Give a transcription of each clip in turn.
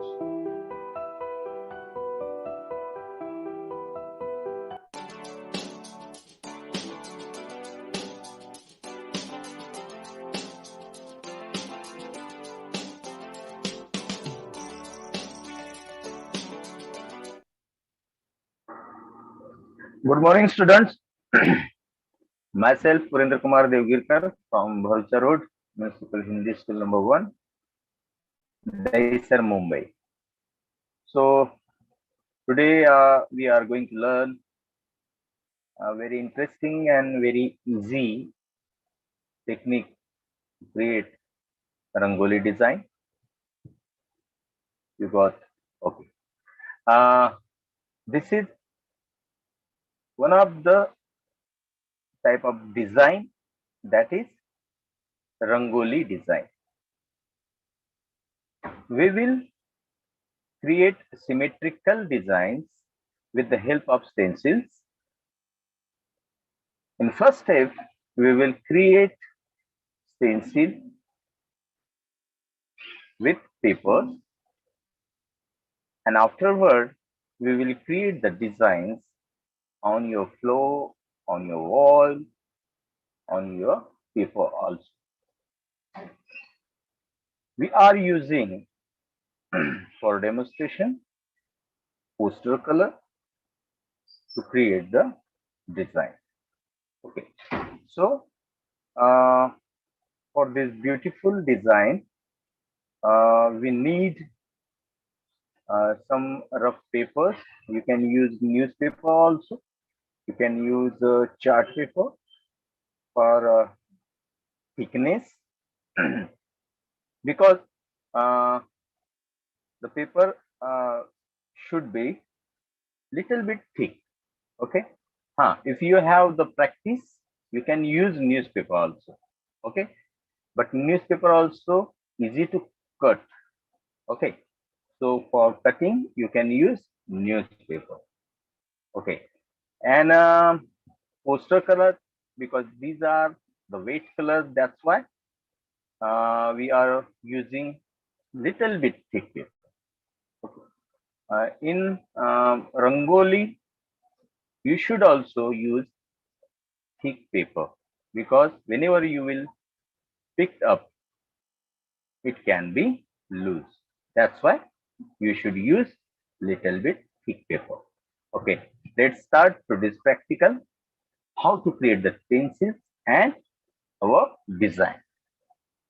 Good morning, students. Myself, Purendrakumar Deogirkar from Bharucha Road, Municipal Hindi School number 1, Daisar, Mumbai. So, today we are going to learn a very interesting and very easy technique to create Rangoli design. You got, okay. This is one of the type of design that is Rangoli design. We will create symmetrical designs with the help of stencils. In first step, we will create stencil with paper, and afterward we will create the designs on your floor, on your wall, on your paper also. We are using for demonstration poster color to create the design. Okay, so for this beautiful design we need some rough papers. You can use newspaper also. You can use chart paper for thickness because the paper should be little bit thick. Okay. If you have the practice, you can use newspaper also. Okay. But newspaper also easy to cut. Okay. So for cutting, you can use newspaper. Okay. And poster color, because these are the weight colors, that's why we are using little bit thick paper. Okay. In Rangoli, you should also use thick paper because whenever you will pick up, it can be loose. That's why you should use little bit thick paper. Okay, let's start today's practical. How to create the pencils and our design.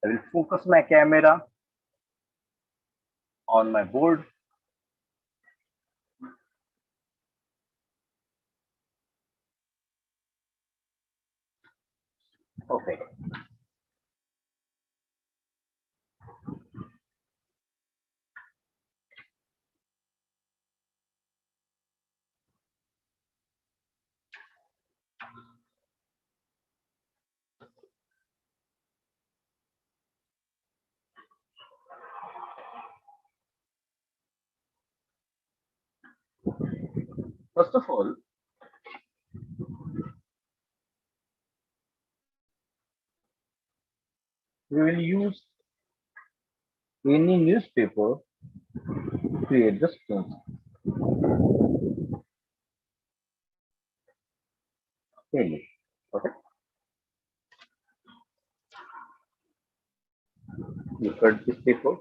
I will focus my camera on my board. Okay. First of all, we will use any newspaper to create the stones. Okay. You cut this paper.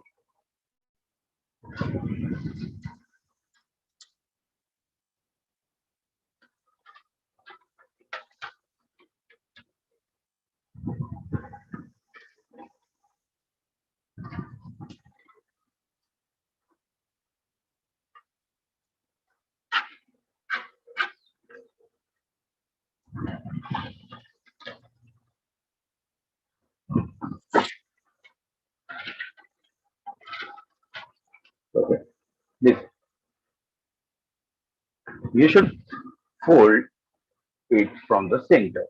Okay. This you should fold it from the center.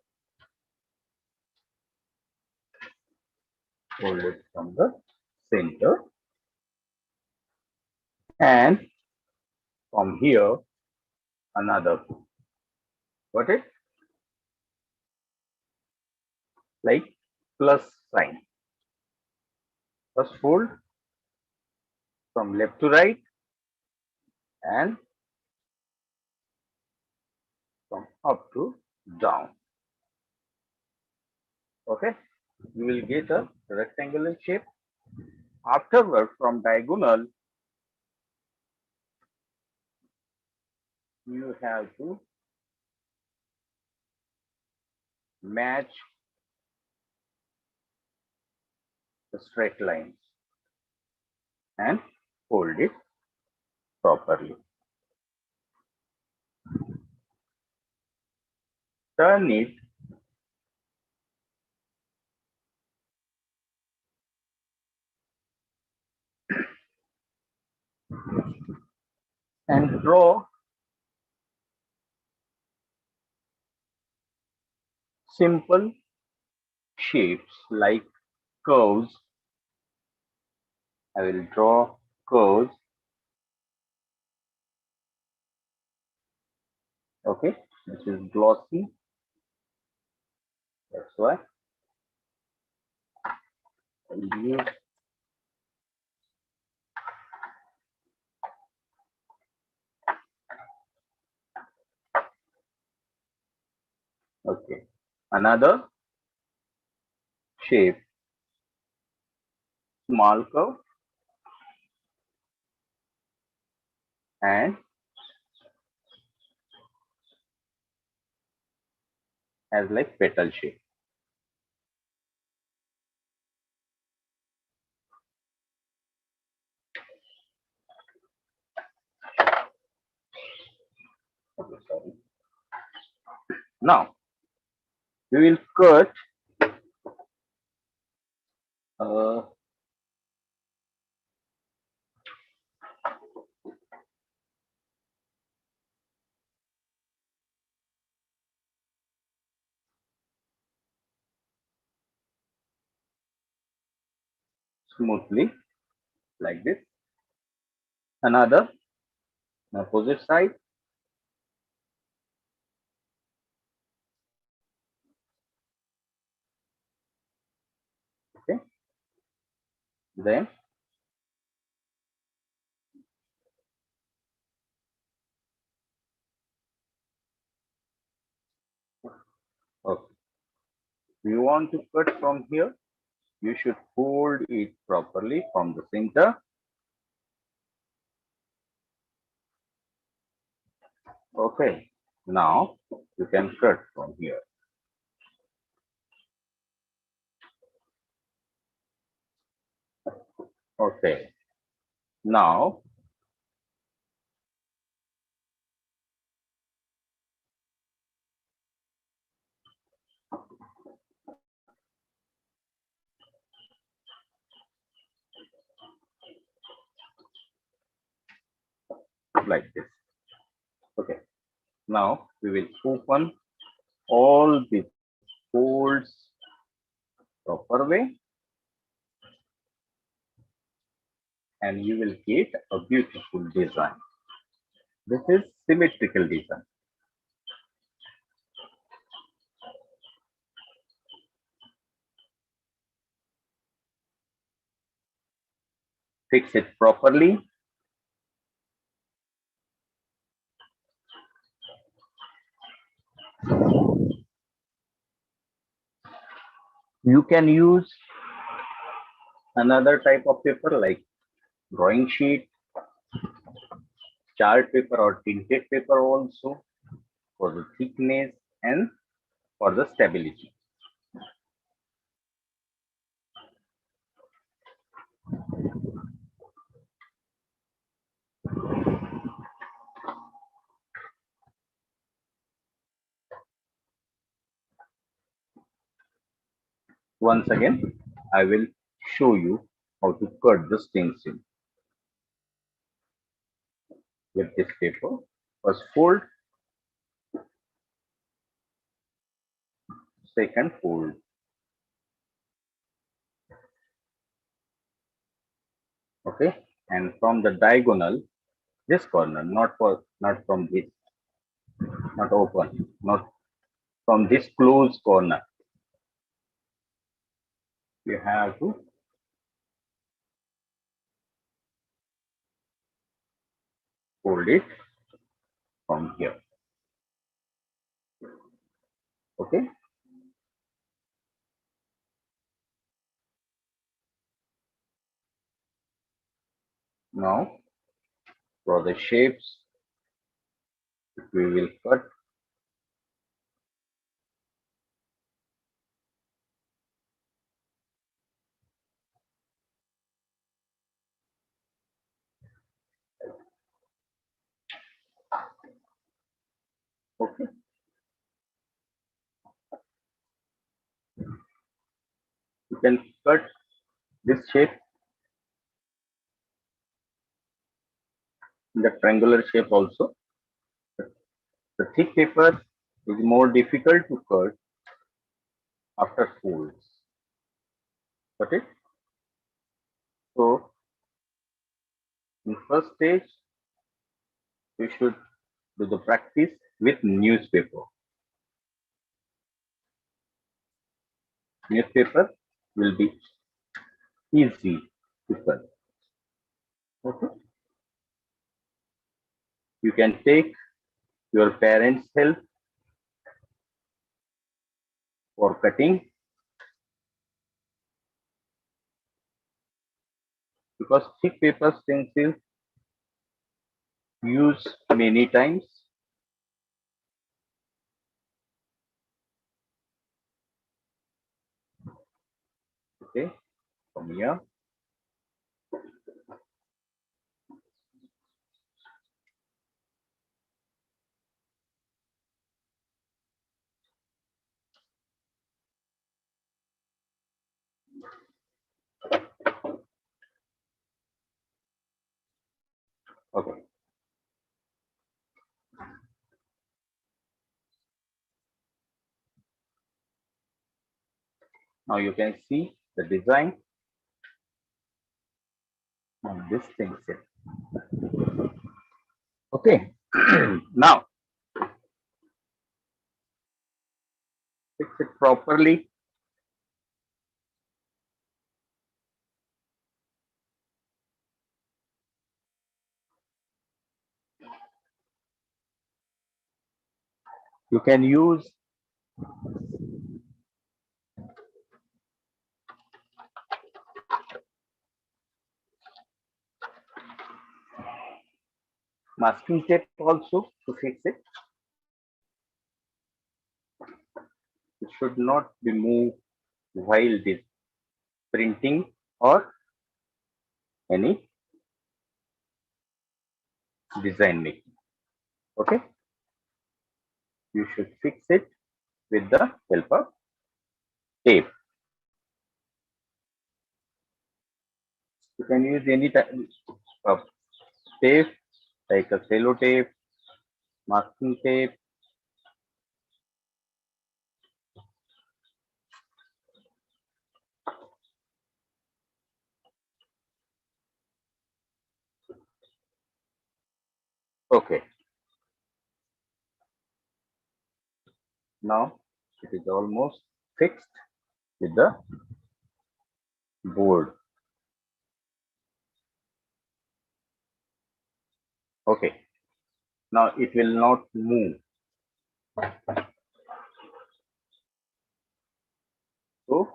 Fold it from the center, and from here another. Got it? Like plus sign. First fold from left to right and from up to down. Okay, you will get a rectangular shape. Afterward, from diagonal, you have to match the straight lines and fold it properly. Turn it and draw simple shapes like curves. I will draw curves. Okay, this is glossy. That's why I'll use okay. Another shape, small curve and as like petal shape. Okay, sorry. Now we will cut uh, smoothly like this. Another opposite side. Okay, then okay. If you want to cut from here, you should fold it properly from the center. Okay, now you can cut from here. Okay, now like this. Okay, now we will open all the folds proper way and you will get a beautiful design. This is symmetrical design. Fix it properly. You can use another type of paper like drawing sheet, chart paper or tinted paper also for the thickness and for the stability. Once again, I will show you how to cut the stencil with this paper. First fold, second fold. Okay, and from the diagonal, this corner, not from this, not open, not from this closed corner. You have to fold it from here. Okay. Now for the shapes, we will cut. Okay. You can cut this shape in the triangular shape also. The thick paper is more difficult to cut after folds. Got it? So in first stage, we should do the practice with newspaper. Newspaper will be easy to cut. Okay. You can take your parents' help for cutting because thick paper stencils use many times. Okay, from here. Okay. Now you can see the design on this thing set. Okay. Now fix it properly. You can use masking tape also to fix it. It should not be moved while this printing or any design making. Okay. You should fix it with the help of tape. You can use any type of tape like a cello tape, masking tape. Okay. Now it is almost fixed with the board. Okay. Now it will not move. So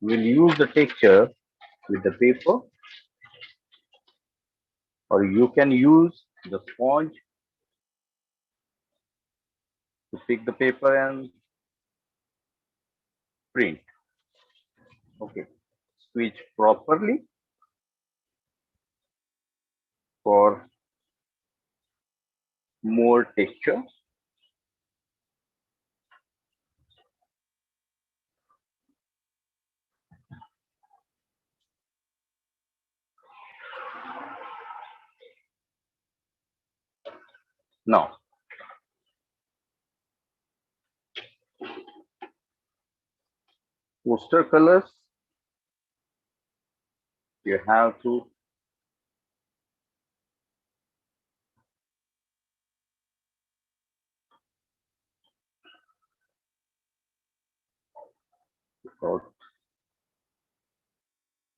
we'll use the texture with the paper, or you can use the sponge to pick the paper and print. Okay. Switch properly for more texture. Now poster colors, you have to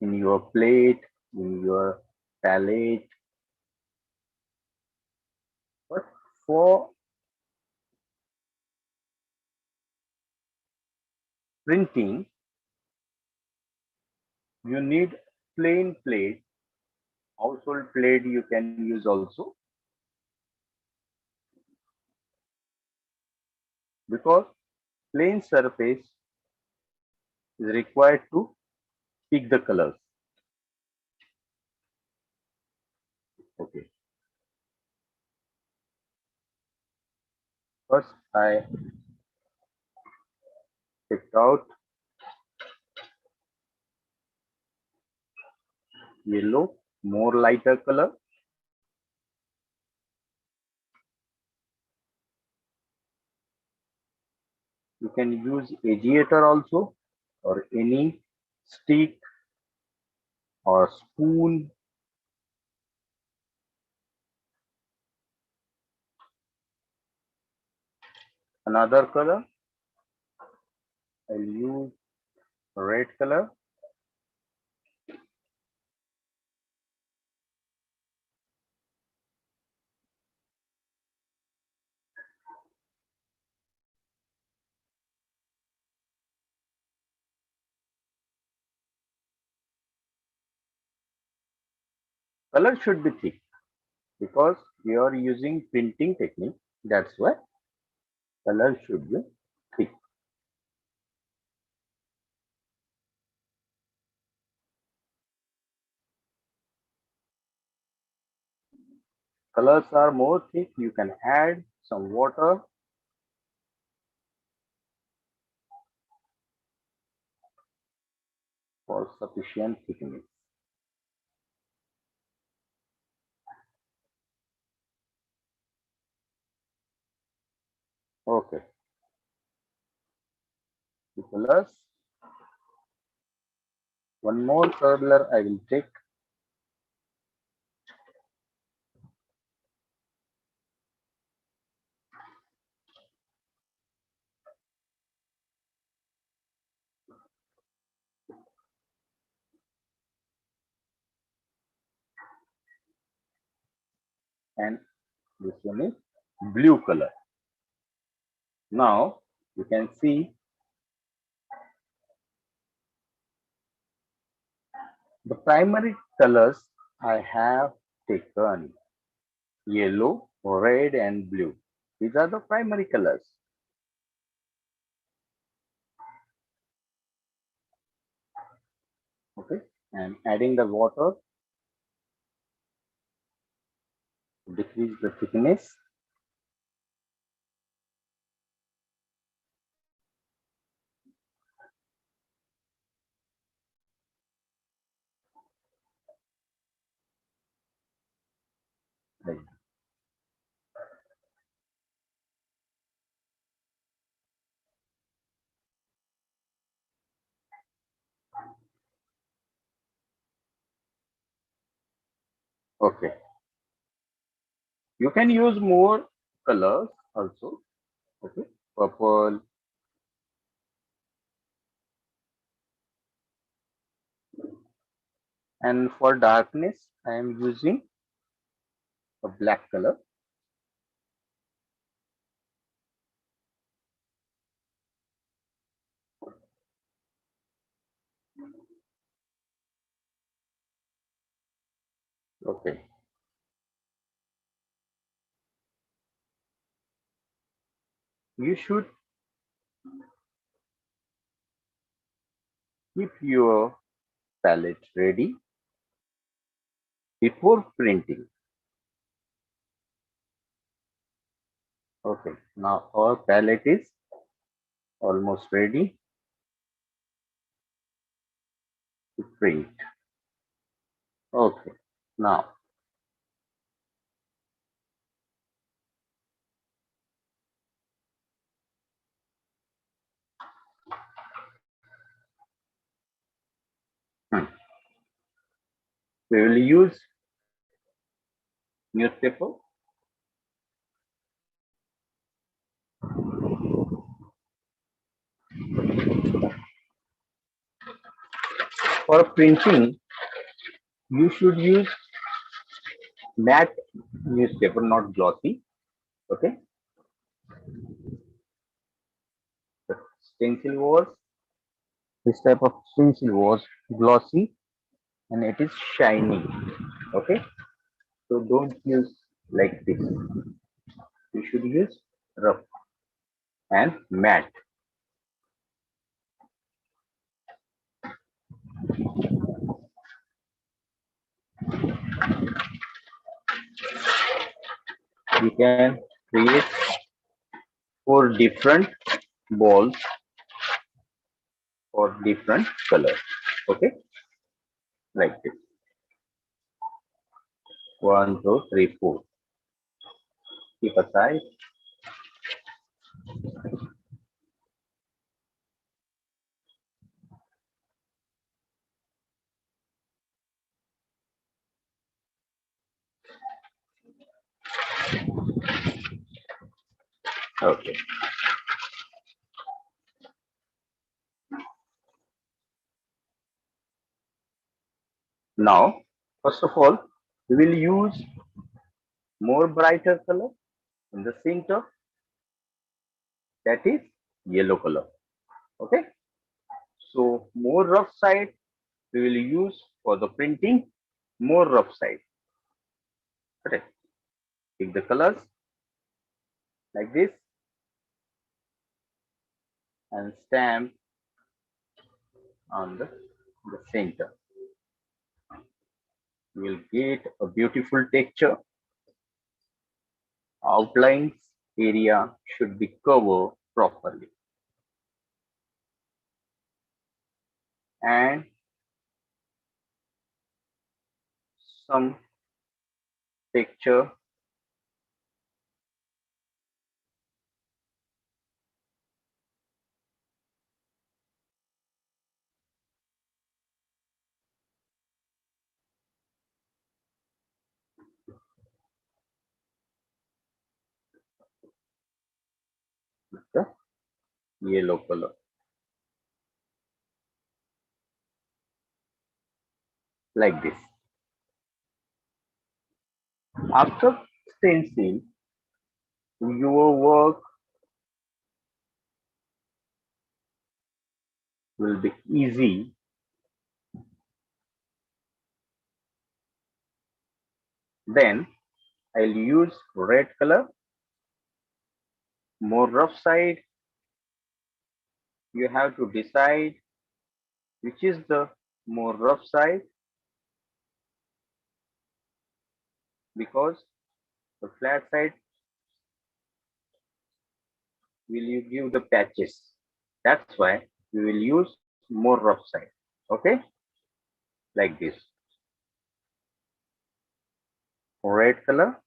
in your plate, in your palette. But for printing, you need plain plate. Household plate you can use also, because plain surface is required to pick the colors. Okay. First, I picked out yellow, more lighter color. You can use agiator also, or any stick or spoon. Another color, I'll use red color. Color should be thick because we are using printing technique. That's why color should be thick. Colors are more thick. You can add some water for sufficient thickness. Okay. The colors. One more color I will take. And this one is blue color. Now you can see the primary colors I have taken: yellow, red, and blue. These are the primary colors. Okay, and adding the water to decrease the thickness. Okay, you can use more colors also. Okay, purple, and for darkness I am using a black color. Okay, you should keep your palette ready before printing. Okay, now our palette is almost ready to print. Okay, now we will use newspaper. For printing, you should use matte newspaper, not glossy. Okay. The stencil was this type of stencil was glossy and it is shiny. Okay. So don't use like this. You should use rough and matte. You can create 4 different balls for different colors. Okay, like this. 1, 2, 3, 4. Keep aside. Okay. Now, first of all, we will use more brighter color in the center. That is yellow color. Okay. So more rough side we will use for the printing. More rough side. Okay. Pick the colors like this and stamp on the center. You will get a beautiful texture. Outlines area should be covered properly. And some texture with the yellow color. Like this. After stencil, your work will be easy. Then I'll use red color, more rough side. You have to decide which is the more rough side because the flat side will you give the patches. That's why we will use more rough side. Okay, like this. Red color.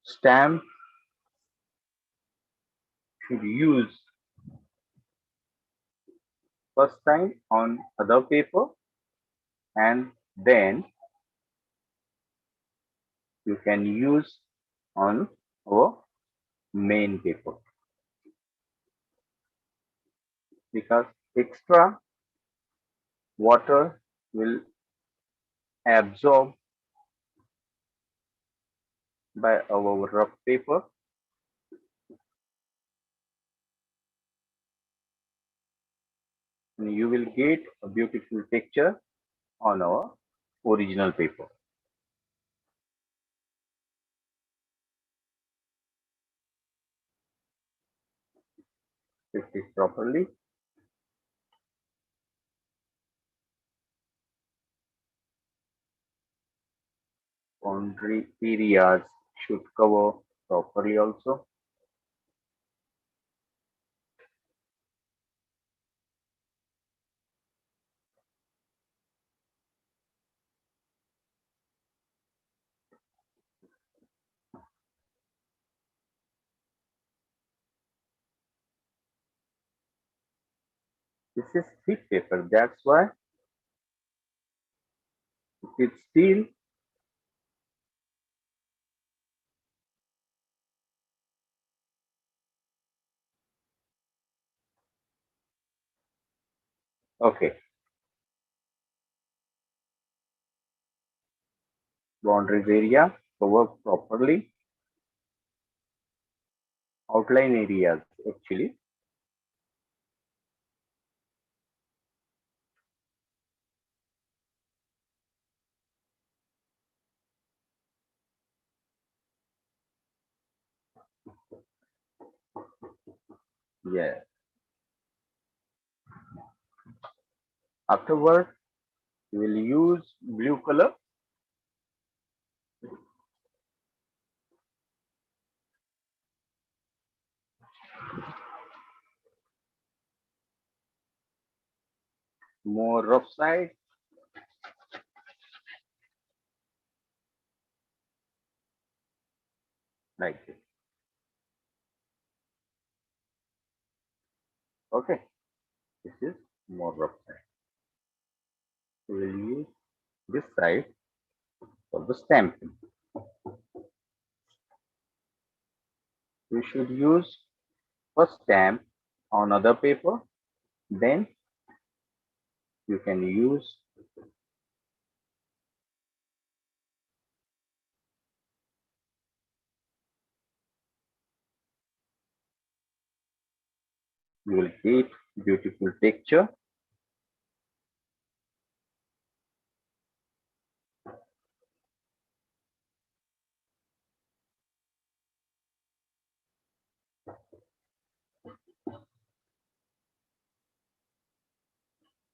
Stamp should use first time on other paper and then you can use on our main paper because extra water will absorb by our rough paper and you will get a beautiful texture on our original paper. Fit it properly. Boundary areas should cover properly also. This is thick paper. That's why it's still okay. Boundaries area cover properly. Outline areas actually. Yeah. Afterward, we will use blue color. More rough side like this. Okay. This is more rough side. We will use this side for the stamping. We should use first stamp on other paper, then you can use you will get beautiful texture.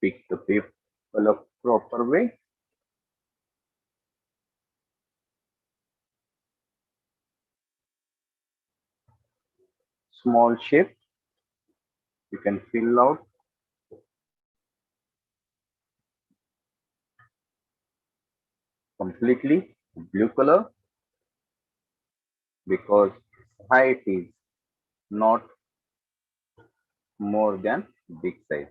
Pick the paper color proper way. Small shape you can fill out completely blue color because height is not more than big size.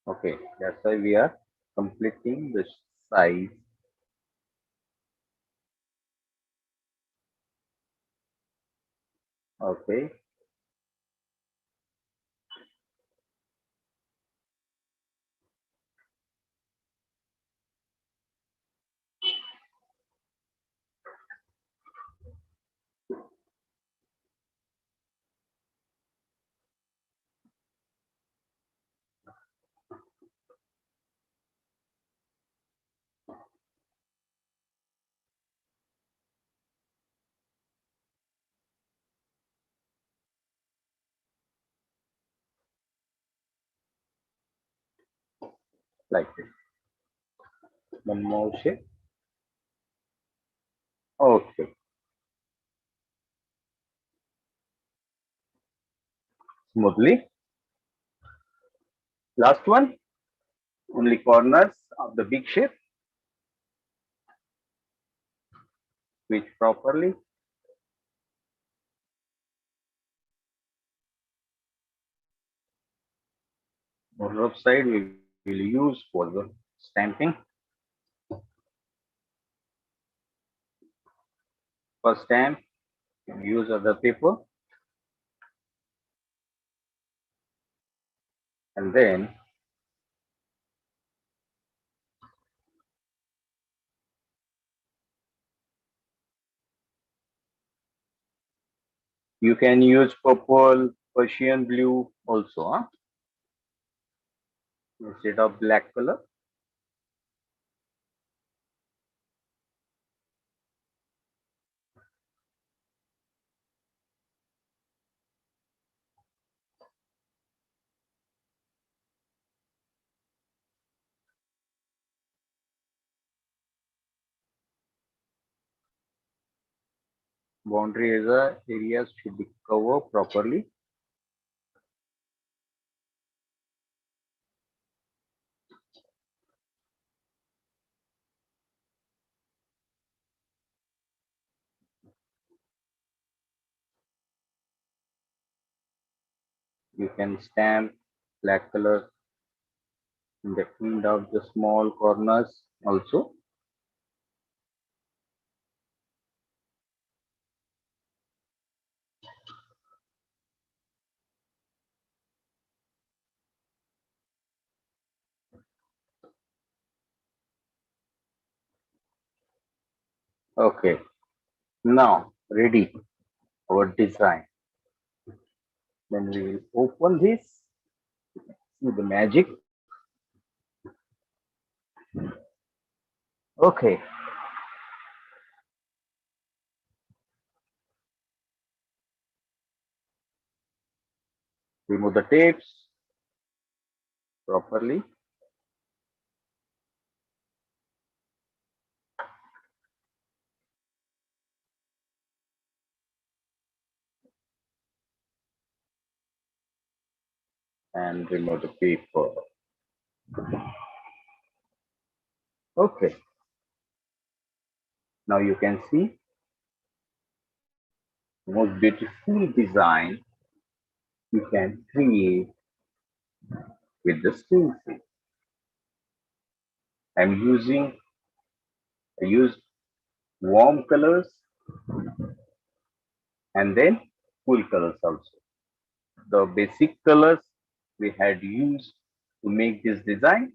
Okay, that's why we are completing the size. Okay, like this. One more shape. Okay, smoothly. Last one, only corners of the big shape, switch properly. Rough side we will use for the stamping. For stamp, use other paper and then you can use purple, Persian blue also, huh? Instead of black color. Boundary areas should be covered properly. You can stamp black color in the end of the small corners also. Okay, now ready our design. Then we will open this, see the magic. Okay, remove the tapes properly. And remove the paper. Okay, now you can see most beautiful design you can create with the stencil. I used warm colors and then cool colors also. The basic colors we had used to make this design,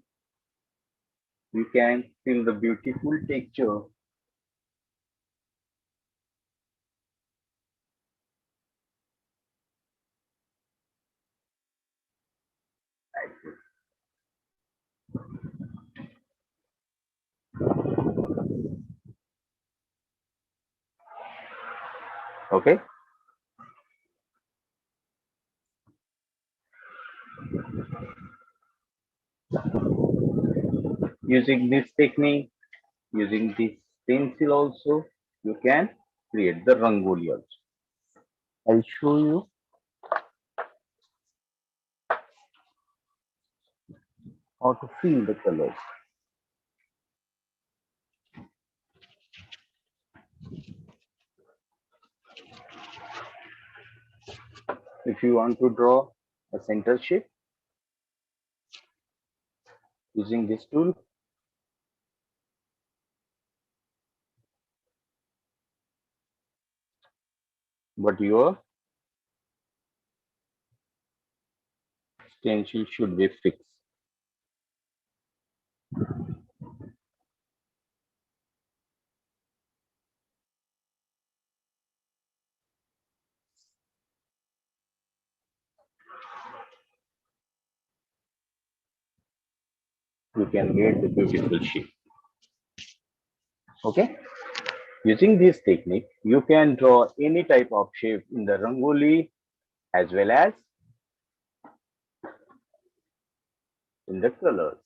you can feel the beautiful texture. Okay, using this technique, using this pencil also, you can create the rangoli also. I'll show you how to fill the colors. If you want to draw a center shape using this tool, but your stencil should be fixed. You can get the beautiful shape. Okay. Using this technique, you can draw any type of shape in the rangoli as well as in the colors.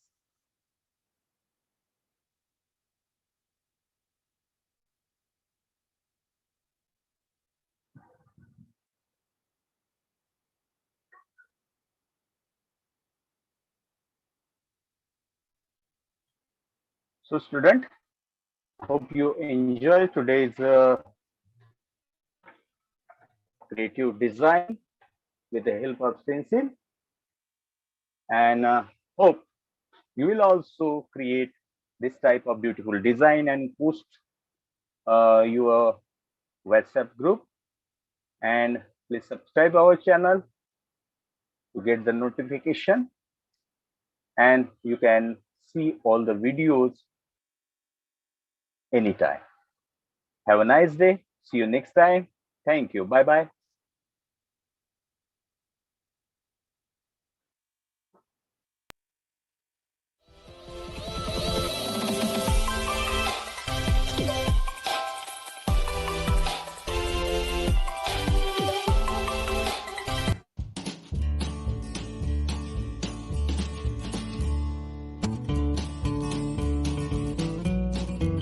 So student, hope you enjoy today's creative design with the help of stencil, and hope you will also create this type of beautiful design and post your WhatsApp group, and please subscribe our channel to get the notification, and you can see all the videos anytime. Have a nice day. See you next time. Thank you. Bye bye.